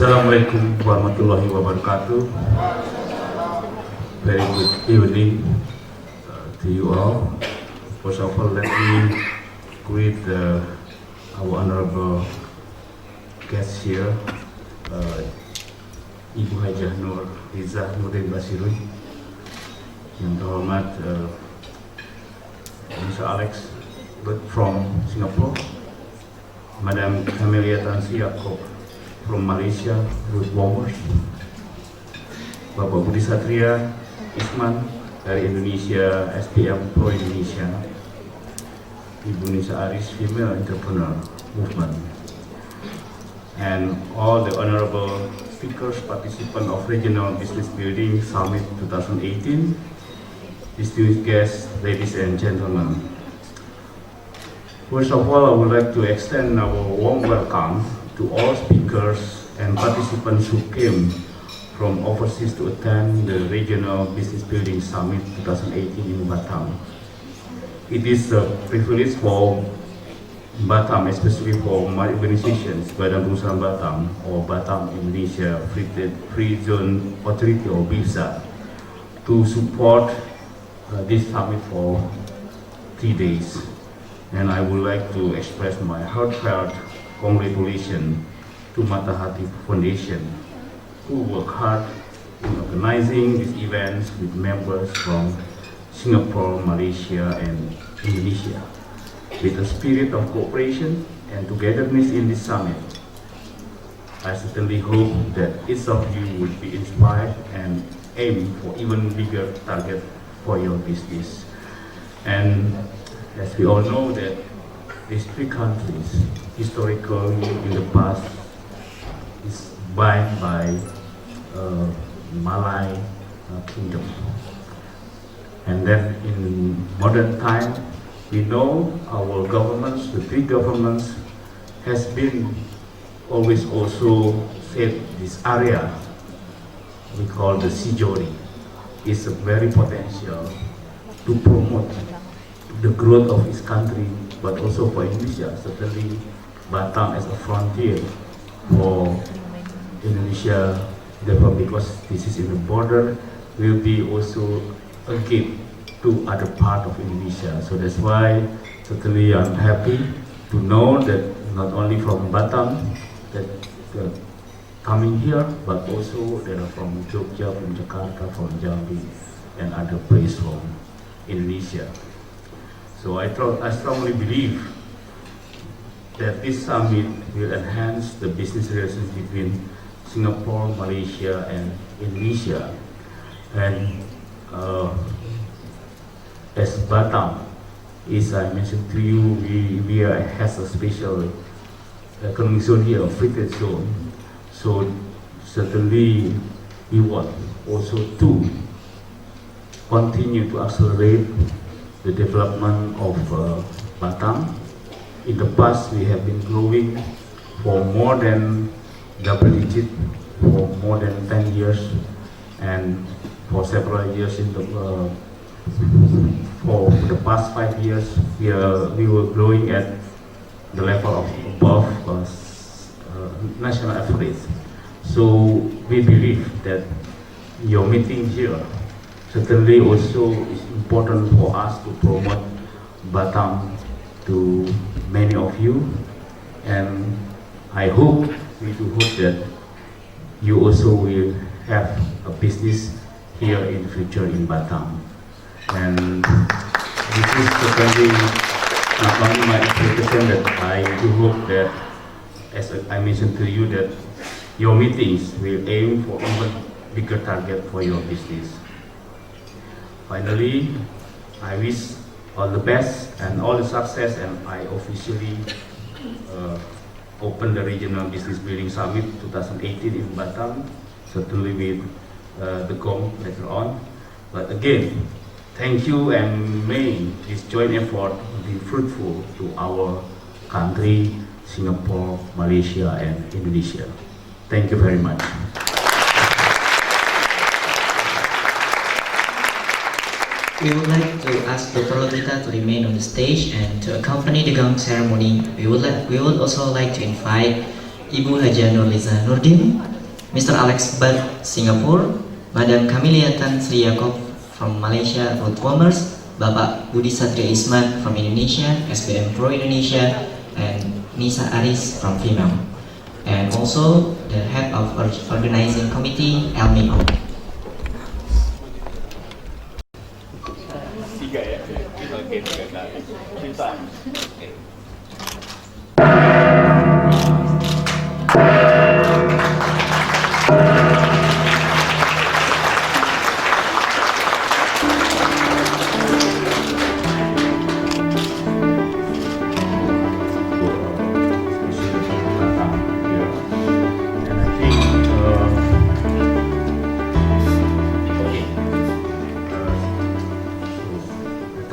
Assalamualaikum warahmatullahi wabarakatuh. Very good evening to you all. First of all, let me greet our honorable guests here, Ibu Hajah Nur Riza Nurdin Basirun, yang terhormat Mr. Alex from Singapore, Madam Camelia Tansi Yaakob from Malaysia with warmers, Bapak Budi Satria Isman dari Indonesia, SPM Pro Indonesia, Ibu Nisa Aris Female Entrepreneur Movement, and all the honorable speakers, participants of Regional Business Building Summit 2018, distinguished guests, ladies and gentlemen. First of all, I would like to extend our warm welcome to all speakers and participants who came from overseas to attend the Regional Business Building Summit 2018 in Batam. It is a privilege for Batam, especially for my organizations, Badan Pengusahaan Batam or Batam Indonesia Free Zone Authority or BIFZA, to support this summit for 3 days. And I would like to express my heartfelt congratulations to Mata Hati Foundation, who work hard in organizing these events with members from Singapore, Malaysia, and Indonesia. With a spirit of cooperation and togetherness in this summit, I certainly hope that each of you will be inspired and aim for even bigger target for your business. And as we all know that these 3 countries historically in the past is bound by Malay kingdom, and then in modern time we know our governments, the 3 governments, has been always also said this area we call the Sijori is a very potential to promote the growth of its country, but also for Indonesia. Certainly Batam as a frontier for Indonesia development, because this is in the border, will be also a gate to other part of Indonesia. So that's why certainly I'm happy to know that not only from Batam that coming here, but also there are from Jogja, from Jakarta, from Jambi, and other places from Indonesia. So I strongly believe that this summit will enhance the business relations between Singapore, Malaysia, and Indonesia. And as Batam is, I mentioned to you, we has a special economic zone here, a free trade zone. So certainly we want also to continue to accelerate the development of Batam. In the past, we have been growing for more than double digit for more than 10 years, and for several years in the for the past 5 years, we were growing at the level of above national average. So we believe that your meeting here certainly also is important for us to promote Batam to many of you, and I hope, we do hope that you also will have a business here in the future in Batam. And this is certainly not only my expectation, that I do hope that, as I mentioned to you, that your meetings will aim for even bigger target for your business. Finally, I wish all the best and all the success, and I officially open the Regional Business Building Summit 2018 in Batam, certainly with the GOM later on. But again, thank you, and may this joint effort be fruitful to our country, Singapore, Malaysia, and Indonesia. Thank you very much. We would like to ask Dr. Lolita to remain on the stage, and to accompany the gong ceremony, we would also like to invite Ibu Hajah Nur Liza Nurdin, Mr. Alex Bud, Singapore, Madam Camelia Tan Sri Yaakob from Malaysia, Road Commerce, Bapak Budi Satria Isman from Indonesia, SBM Pro Indonesia, and Nisa Aris from Female, and also the head of organizing committee, Elmiko.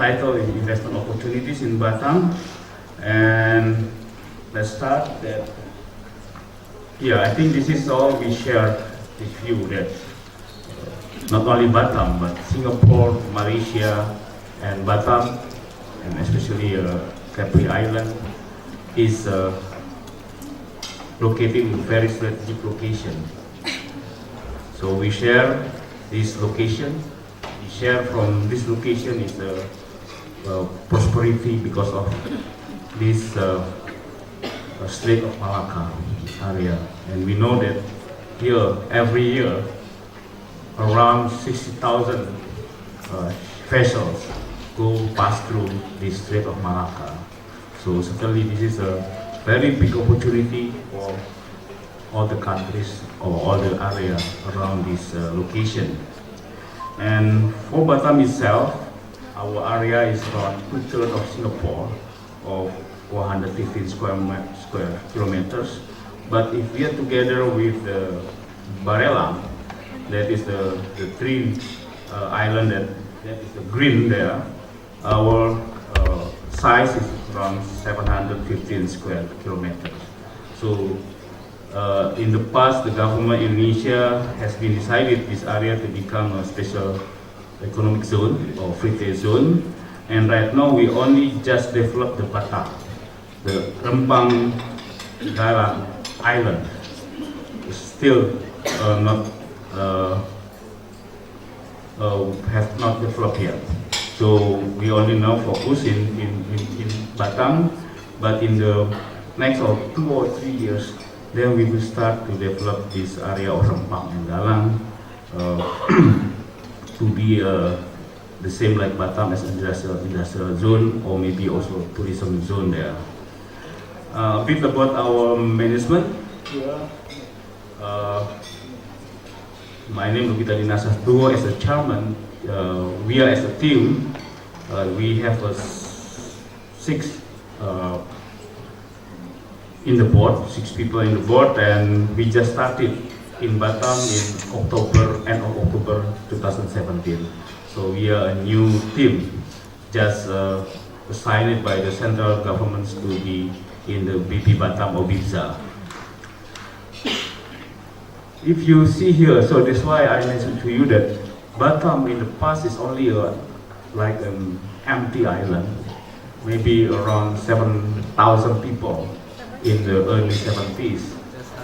Title is Investment Opportunities in Batam, and let's start that. Yeah, I think this is all we share this view that not only Batam but Singapore, Malaysia, and Batam, and especially Capri Island is located in very strategic location. So we share this location. We share from this location is prosperity because of this Strait of Malacca area, and we know that here every year around 60,000 vessels go pass through this Strait of Malacca. So certainly this is a very big opportunity for all the countries or all the area around this location. And for Batam itself, our area is around 2/3 of Singapore, of 415 square kilometers. But if we are together with Barelang, that is the three island that is the green there, our size is around 715 square kilometers. So in the past, the government Indonesia has been decided this area to become a special economic zone or free trade zone, and right now we only just develop the Batam, the Rempang Galang Island is still have not developed yet. So we only now focus in Batam, but in the next 2 or 3 years, then we will start to develop this area of Rempang and Galang to be the same like Batam as an industrial zone, or maybe also tourism zone there. A bit about our management. My name is Lubita Dinasas Duo as a chairman. We are as a team. We have 6 in the board, 6 people in the board, and we just started in Batam in end of October 2017. So we are a new team, just assigned by the central governments to be in the BP Batam or BIFZA. If you see here, so that's why I mentioned to you that Batam in the past is only like an empty island, maybe around 7,000 people in the early 70s.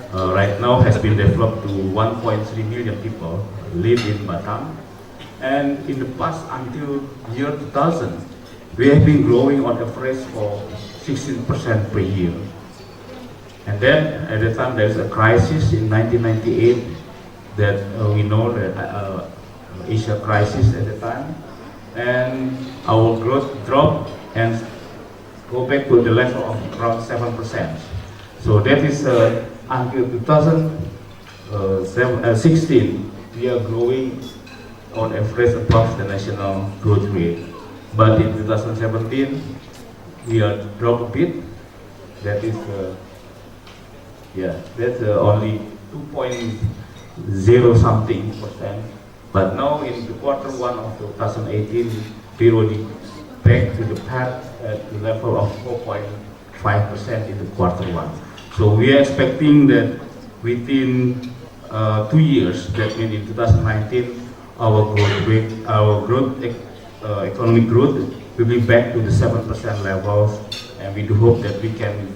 Right now has been developed to 1.3 million people live in Batam, and in the past until year 2000 we have been growing on average for 16% per year. And then at the time there is a crisis in 1998 that we know that Asia crisis at the time, and our growth dropped and go back to the level of around 7%. So that is until 2016, we are growing on average above the national growth rate. But in 2017, we are dropped a bit. That is, that's only 2.0 something percent. But now in the quarter 1 of 2018, we already back to the path at the level of 4.5% in the quarter 1. So we are expecting that within 2 years, that means in 2019, our economic growth will be back to the 7% levels, and we do hope that we can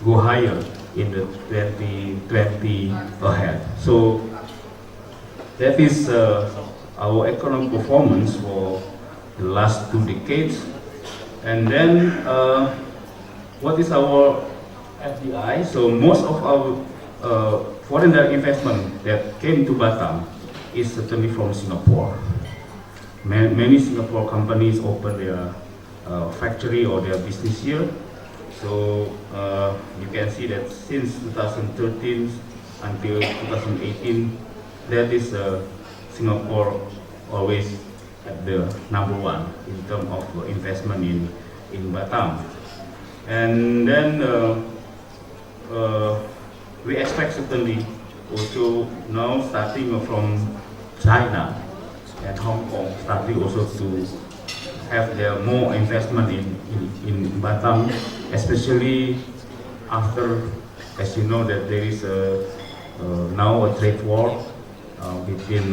go higher in the 2020 ahead. So That is our economic performance for the last 2 decades. And then what is our FDI? So most of our foreign direct investment that came to Batam is certainly from Singapore. Many Singapore companies open their factory or their business here. So you can see that since 2013 until 2018, that is Singapore always at the #1 in terms of investment in Batam. And then we expect certainly also now starting from China and Hong Kong starting also to have their more investment in Batam, especially after, as you know, that there is now a trade war between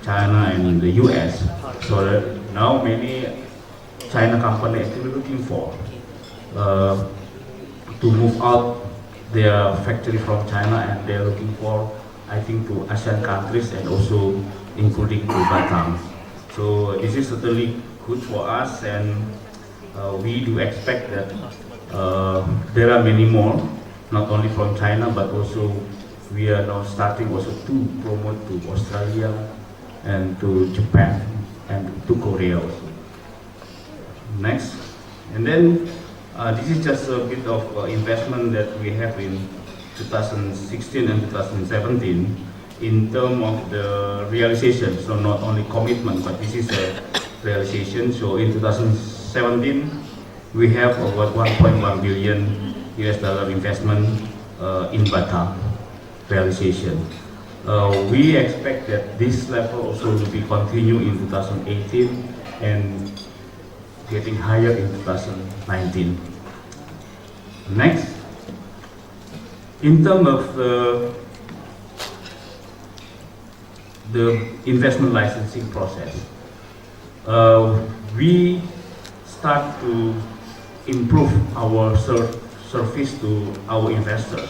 China and the US. So now many China companies actually looking for to move out their factory from China, and they're looking for, I think, to ASEAN countries and also including to Batam. So this is certainly good for us, and we do expect that there are many more, not only from China, but also we are now starting also to promote to Australia and to Japan and to Korea also. Next, and then this is just a bit of investment that we have in 2016 and 2017 in terms of the realization. So not only commitment, but this is a realization. So in 2017, we have about 1.1 billion US dollar investment in Batam realization. We expect that this level also will be continued in 2018 and getting higher in 2019. Next, in terms of the investment licensing process, we start to improve our service to our investors,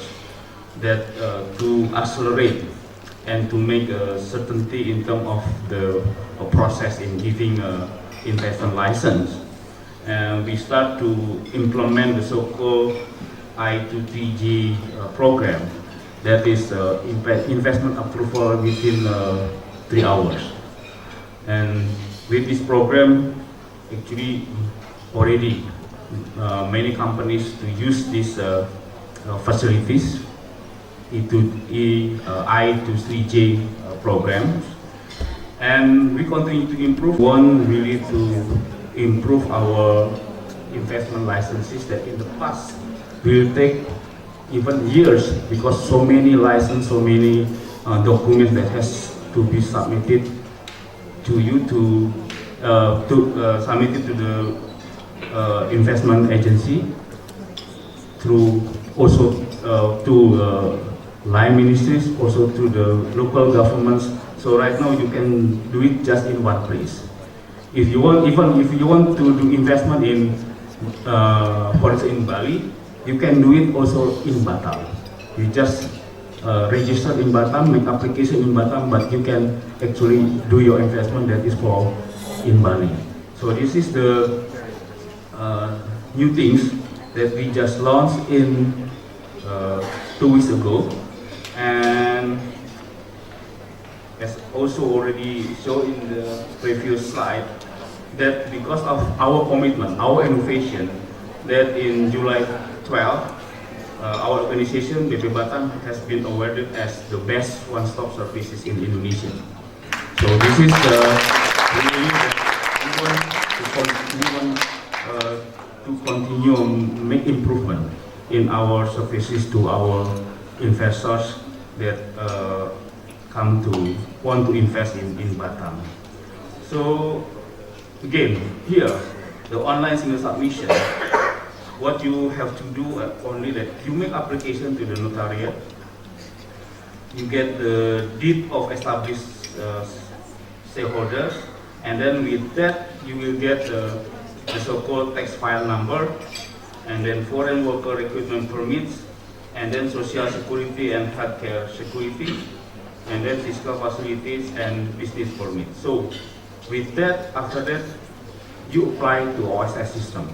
that to accelerate and to make a certainty in terms of the process in giving investment license. And we start to implement the so-called I2TG program, that is investment approval within 3 hours. And with this program, actually already many companies to use these facilities, I23J programs, and we continue to improve. One, really to improve our investment licenses that in the past will take even years, because so many licenses, so many documents that has to be submitted to you to submit it to the investment agency, through also to line ministries, also to the local governments. So right now you can do it just in one place. If you want, even if you want to do investment in, for instance, in Bali, you can do it also in Batam. You just register in Batam, make application in Batam, but you can actually do your investment that is for in Bali. So this is the new things that we just launched in 2 weeks ago, and as also already shown in the previous slide, that because of our commitment, our innovation, that in July 12, our organization, BP Batam, has been awarded as the best one-stop services in Indonesia. So this is really that we want to continue make improvement in our services to our investors that want to invest in Batam. So again, here, the online single submission, what you have to do only that you make application to the notariat, you get the deed of established stakeholders, and then with that you will get the so-called tax file number, and then foreign worker recruitment permits, and then social security and healthcare security, and then fiscal facilities and business permits. So with that, after that, you apply to OSS system,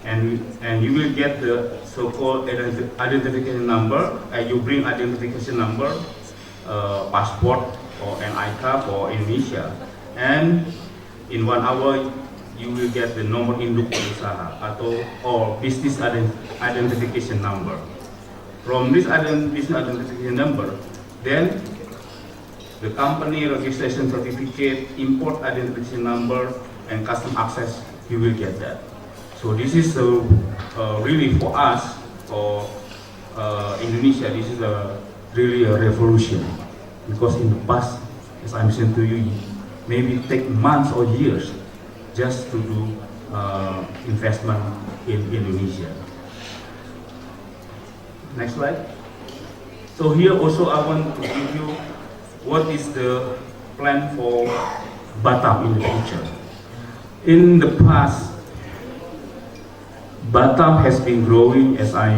and you will get the so-called identification number, and you bring identification number, passport or an ID for Indonesia, and in 1 hour you will get the nomor induk usaha atau or business identification number. From this business identification number, then the company registration certificate, import identification number, and custom access, you will get that. So this is really for us, for Indonesia, this is really a revolution, because in the past, as I mentioned to you, maybe take months or years just to do investment in Indonesia. Next slide. So here also I want to give you what is the plan for Batam in the future. In the past, Batam has been growing, as I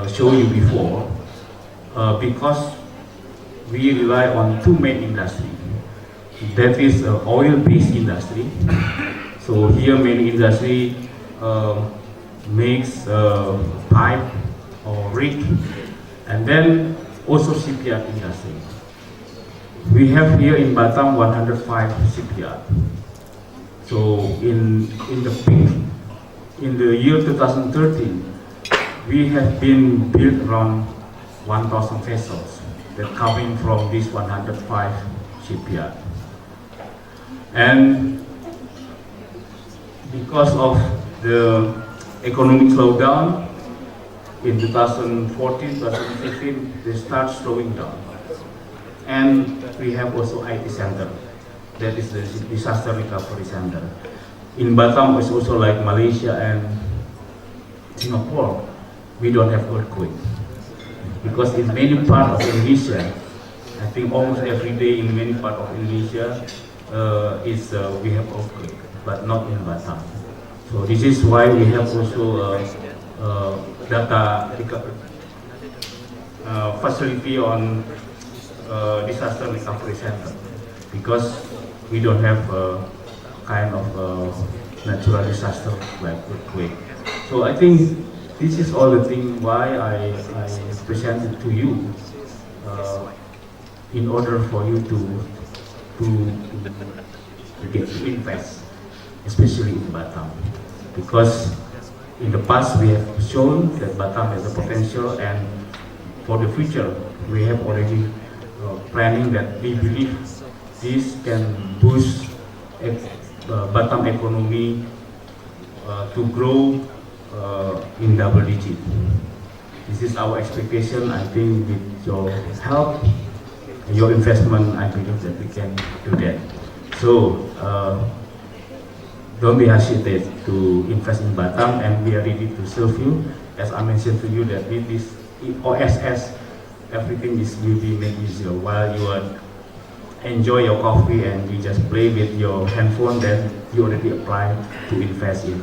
showed you before, because we rely on two main industries. That is oil-based industry. So here main industry makes pipe or rig, and then also shipyard industry. We have here in Batam 105 shipyard. So in the peak, in the year 2013, we have been built around 1,000 vessels that coming from this 105 shipyard. And because of the economic slowdown in 2014, 2015, they start slowing down. And we have also IT center, that is the disaster recovery center. In Batam, it's also like Malaysia and Singapore, we don't have earthquake. Because in many parts of Indonesia, I think almost every day in many parts of Indonesia, we have earthquake, but not in Batam. So this is why we have also data facility on disaster recovery center, because we don't have kind of natural disaster like earthquake. So I think this is all the thing why I presented to you in order for you to get to invest, especially in Batam, because in the past we have shown that Batam has a potential, and for the future we have already planning that we believe this can boost Batam economy to grow in double digit. This is our expectation. I think with your help, your investment, I believe that we can do that. So don't be hesitant to invest in Batam, and we are ready to serve you. As I mentioned to you that with this OSS, everything will be made easier. While you enjoy your coffee and you just play with your handphone, then you already apply to invest in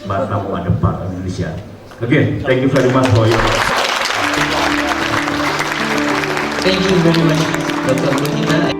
Batam or other part of Indonesia. Again, thank you very much for your. Thank you very much, Dr. Budita